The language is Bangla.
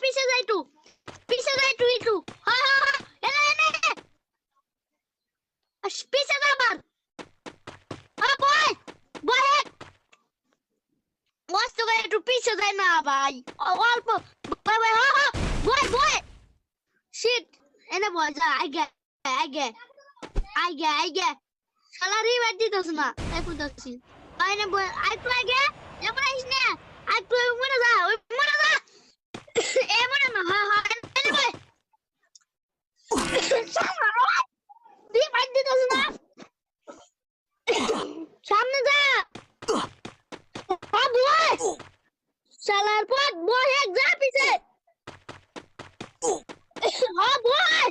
পিছে যাই তু একটু হ্যাঁ এনে পিছে যা আবার হ্যাঁ বয় মস্ত করে একটু পিছে যাই না ভাই অল্প বয় শিট এনে বয় যা আগে সালারি বাদ দিতেছ না তাই করতেছি আইনে বয় আইটু আগে এবার আইস না আইটু মনে যা এ মনে না হ্যাঁ এনে বয় দি বাদ দিতেছ না সামনে যা হ্যাঁ বয় শালার পথ বয় এক যা পিছে হ্যাঁ বয়